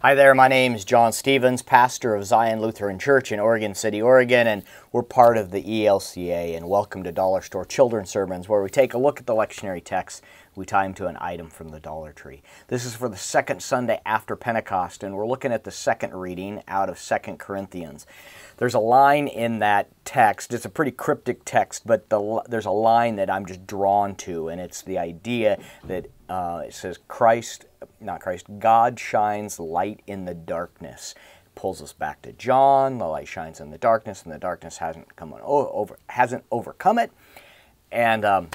Hi there, my name is John Stevens, pastor of Zion Lutheran Church in Oregon City, Oregon, and we're part of the ELCA, and welcome to Dollar Store Children's Sermons, where we take a look at the lectionary text, we tie them to an item from the Dollar Tree. This is for the second Sunday after Pentecost, and we're looking at the second reading out of 2 Corinthians. There's a line in that text, it's a pretty cryptic text, but there's a line that I'm just drawn to, and it's the idea that it says God shines light in the darkness. It pulls us back to John. The light shines in the darkness, and the darkness hasn't overcome it. And I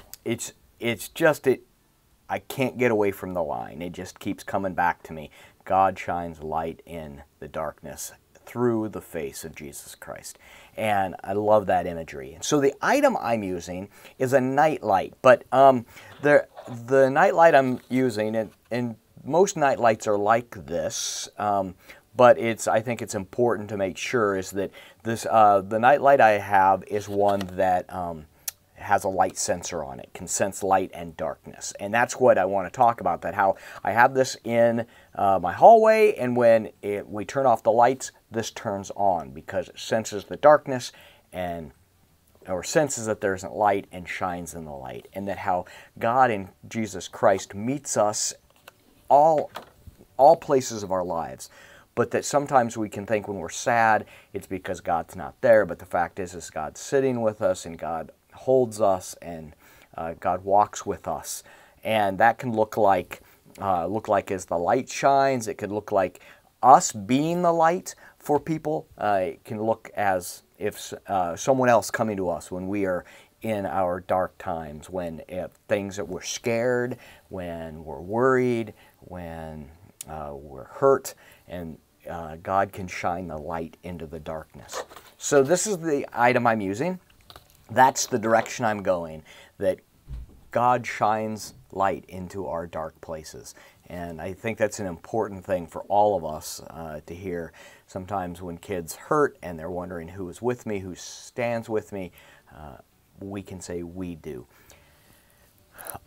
can't get away from the line. It just keeps coming back to me. God shines light in the darkness through the face of Jesus Christ. And I love that imagery. So the item I'm using is a night light, but the night light I'm using, and most night lights are like this, but I think it's important to make sure is that the night light I have is one that has a light sensor on it, can sense light and darkness. And that's what I want to talk about, that how I have this in my hallway, and when we turn off the lights, this turns on because it senses the darkness or senses that there isn't light and shines in the light. And that how God in Jesus Christ meets us all places of our lives. But that sometimes we can think when we're sad, it's because God's not there. But the fact is God's sitting with us, and God holds us, and God walks with us. And that can look like as the light shines. It could look like us being the light for people. It can look as if someone else coming to us when we are in our dark times, when things that we're scared, when we're worried, when we're hurt, and God can shine the light into the darkness. So this is the item I'm using. That's the direction I'm going, that God shines light into our dark places. And I think that's an important thing for all of us to hear. Sometimes when kids hurt and they're wondering who is with me, who stands with me, we can say we do.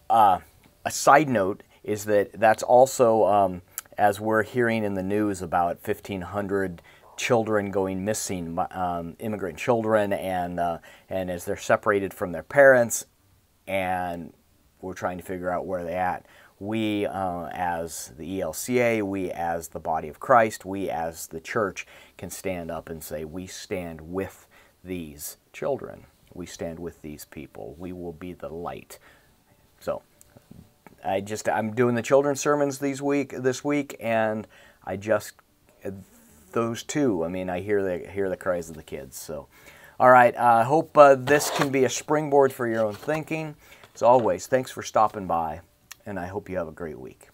A side note is that's also, as we're hearing in the news about 1,500 children going missing, immigrant children, and as they're separated from their parents, and we're trying to figure out where they're at. We, as the ELCA, we as the body of Christ, we as the church can stand up and say, we stand with these children. We stand with these people. We will be the light. So I'm doing the children's sermons this week, and those two, I mean, I hear the cries of the kids. So, all right, I hope this can be a springboard for your own thinking. As always, thanks for stopping by, and I hope you have a great week.